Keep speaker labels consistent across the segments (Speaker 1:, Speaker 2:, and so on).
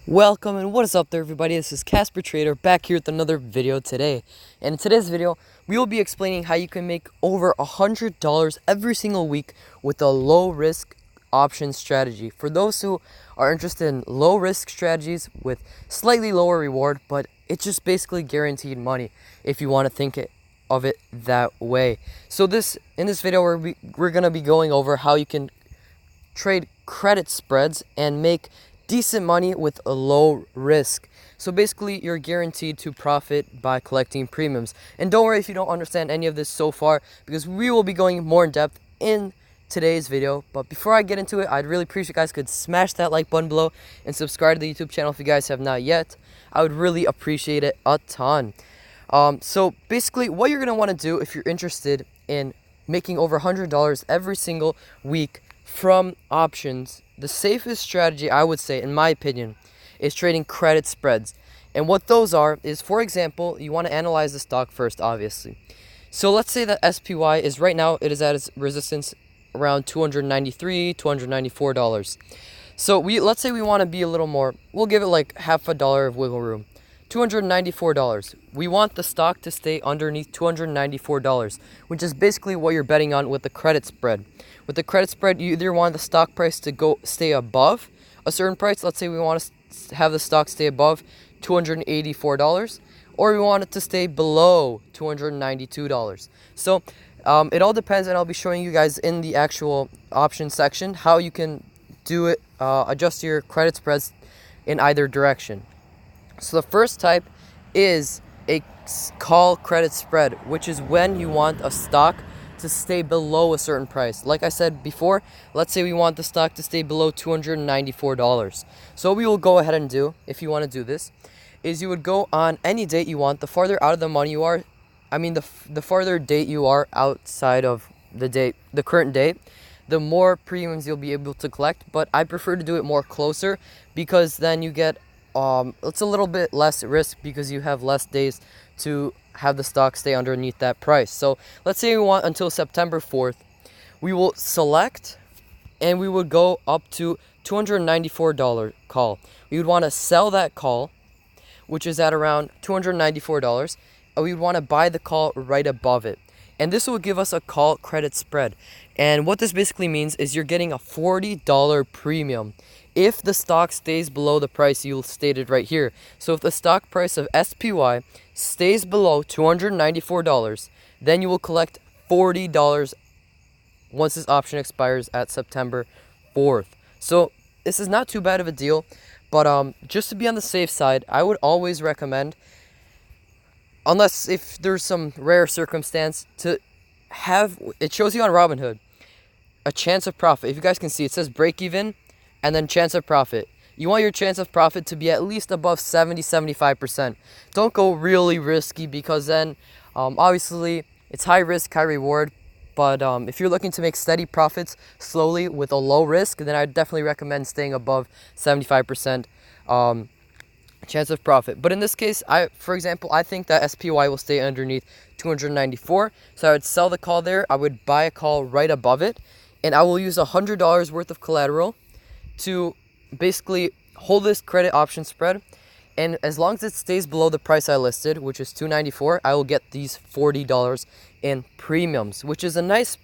Speaker 1: Welcome and what is up there, everybody? This is Casper Trader back here with another video today. And in today's video, we will be explaining how you can make over $100 every single week with a low risk option strategy. For those who are interested in low risk strategies with slightly lower reward, but it's just basically guaranteed money if you want to think of it that way. So in this video, we're going to be going over how you can trade credit spreads and make decent money with a low risk. So basically, you're guaranteed to profit by collecting premiums. And don't worry if you don't understand any of this so far, because we will be going more in depth in today's video. But before I get into it, I'd really appreciate you guys could smash that like button below and subscribe to the YouTube channel if you guys have not yet. I would really appreciate it a ton. So basically, what you're going to want to do if you're interested in making over $100 every single week from options, the safest strategy, I would say, in my opinion, is trading credit spreads. And what those are is, for example, you want to analyze the stock first, obviously. So let's say that SPY is right now, it is at its resistance around $293, $294. So let's say we want to be a little more, we'll give it like half a dollar of wiggle room. $294. We want the stock to stay underneath $294, which is basically what you're betting on with the credit spread. With the credit spread, you either want the stock price to stay above a certain price. Let's say we want to have the stock stay above $284, or we want it to stay below $292. So it all depends, and I'll be showing you guys in the actual option section how you can do it, adjust your credit spreads in either direction. So the first type is a call credit spread, which is when you want a stock to stay below a certain price. Like I said before, let's say we want the stock to stay below $294. So what we will go ahead and do, if you want to do this, is you would go on any date you want. The farther out of the money you are, the farther date you are outside of the current date, the more premiums you'll be able to collect. But I prefer to do it more closer, because then you get it's a little bit less risk, because you have less days to have the stock stay underneath that price. So let's say we want until September 4th. We will select, and we would go up to $294 call. We would want to sell that call, which is at around $294, and we would want to buy the call right above it. And this will give us a call credit spread. And what this basically means is you're getting a $40 premium if the stock stays below the price you stated right here. So if the stock price of SPY stays below $294, then you will collect $40 once this option expires at September 4th. So this is not too bad of a deal, but just to be on the safe side, I would always recommend, unless if there's some rare circumstance, to have, it shows you on Robinhood, a chance of profit. If you guys can see, it says break even and then chance of profit. You want your chance of profit to be at least above 70-75%. Don't go really risky, because then obviously it's high risk, high reward. But if you're looking to make steady profits slowly with a low risk, then I definitely recommend staying above 75% chance of profit. But in this case, for example, I think that SPY will stay underneath 294. So I would sell the call there. I would buy a call right above it, and I will use $100 worth of collateral to basically hold this credit option spread. And as long as it stays below the price I listed, which is $294, I will get these $40 in premiums, which is a nice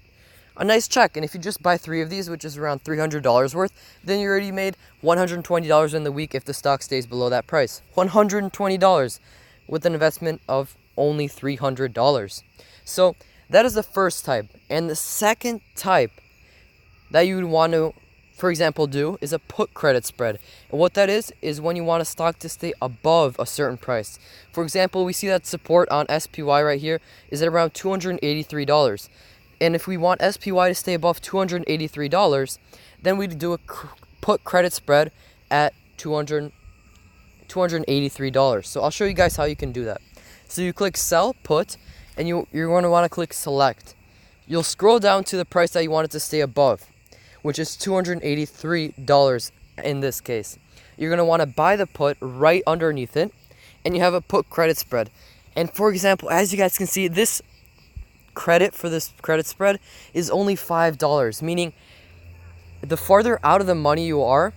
Speaker 1: check. And if you just buy 3 of these, which is around $300 worth, then you already made $120 in the week if the stock stays below that price. $120 with an investment of only $300. So that is the first type. And the second type that you would want to, for example, do is a put credit spread. And what that is when you want a stock to stay above a certain price. For example, we see that support on SPY right here is at around $283. And if we want SPY to stay above $283, then we'd do a put credit spread at $283. So I'll show you guys how you can do that. So you click sell put, and you're going to want to click select. You'll scroll down to the price that you want it to stay above, which is $283 in this case. You're going to want to buy the put right underneath it, and you have a put credit spread. And for example, as you guys can see, this credit for this credit spread is only $5, meaning the farther out of the money you are,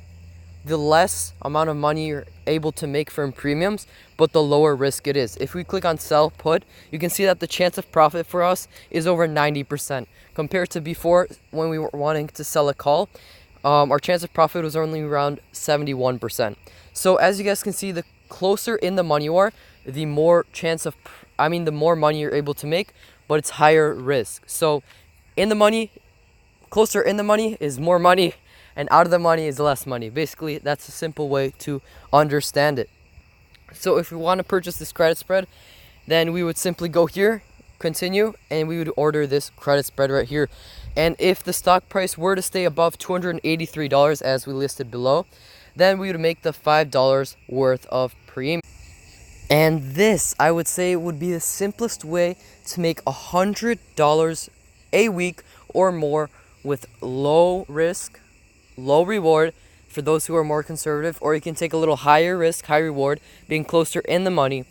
Speaker 1: the less amount of money you're able to make from premiums, but the lower risk it is. If we click on sell put, you can see that the chance of profit for us is over 90% compared to before when we were wanting to sell a call. Our chance of profit was only around 71%. So as you guys can see, the closer in the money you are, the more the more money you're able to make, but it's higher risk. So closer in the money is more money, and out of the money is less money. Basically, that's a simple way to understand it. So if we want to purchase this credit spread, then we would simply go here, continue, and we would order this credit spread right here. And if the stock price were to stay above $283 as we listed below, then we would make the $5 worth of premium. And this, I would say, would be the simplest way to make $100 a week or more with low risk, low reward for those who are more conservative, or you can take a little higher risk, high reward, being closer in the money.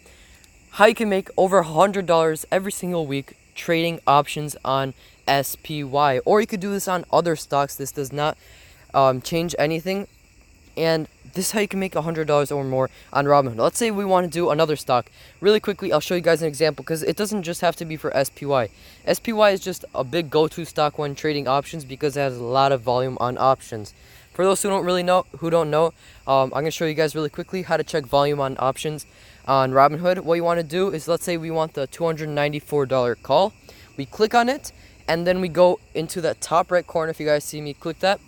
Speaker 1: How you can make over $100 every single week trading options on SPY, or you could do this on other stocks. This does not change anything, and this is how you can make $100 or more on Robinhood. Let's say we want to do another stock. Really quickly, I'll show you guys an example, because it doesn't just have to be for SPY. SPY is just a big go-to stock when trading options because it has a lot of volume on options. For those who don't know, I'm going to show you guys really quickly how to check volume on options on Robinhood. What you want to do is, let's say we want the $294 call. We click on it, and then we go into the top right corner. If you guys see me click that,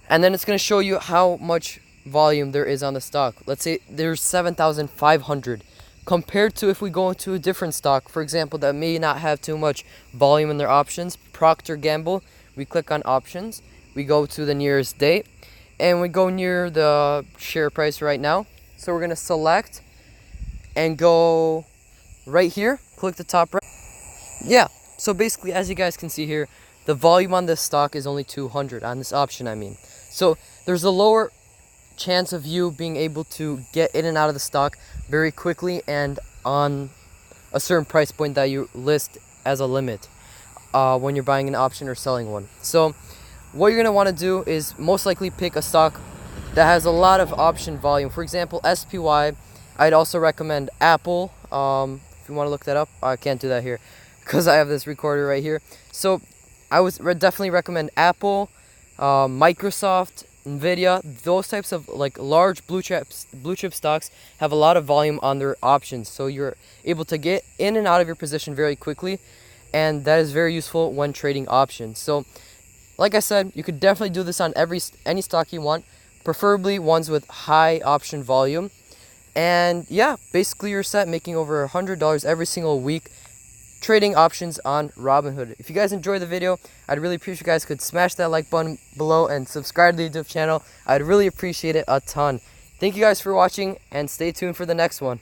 Speaker 1: and then it's going to show you how much volume there is on the stock. Let's say there's 7,500 compared to if we go into a different stock, for example, that may not have too much volume in their options, Procter & Gamble. We click on options, we go to the nearest date, and we go near the share price right now. So we're going to select and go right here, click the top right. Yeah, so basically, as you guys can see here, the volume on this stock is only 200, on this option I mean. So there's a lower chance of you being able to get in and out of the stock very quickly and on a certain price point that you list as a limit when you're buying an option or selling one. So what you're going to want to do is most likely pick a stock that has a lot of option volume. For example, SPY. I'd also recommend Apple. If you want to look that up, I can't do that here because I have this recorder right here. So I would definitely recommend Apple, Microsoft, Nvidia. Those types of like large blue chip stocks have a lot of volume on their options, so you're able to get in and out of your position very quickly, and that is very useful when trading options. So like I said, you could definitely do this on any stock you want, preferably ones with high option volume. And yeah, basically you're set, making over $100 every single week trading options on Robinhood. If you guys enjoyed the video, I'd really appreciate you guys could smash that like button below and subscribe to the YouTube channel. I'd really appreciate it a ton. Thank you guys for watching, and stay tuned for the next one.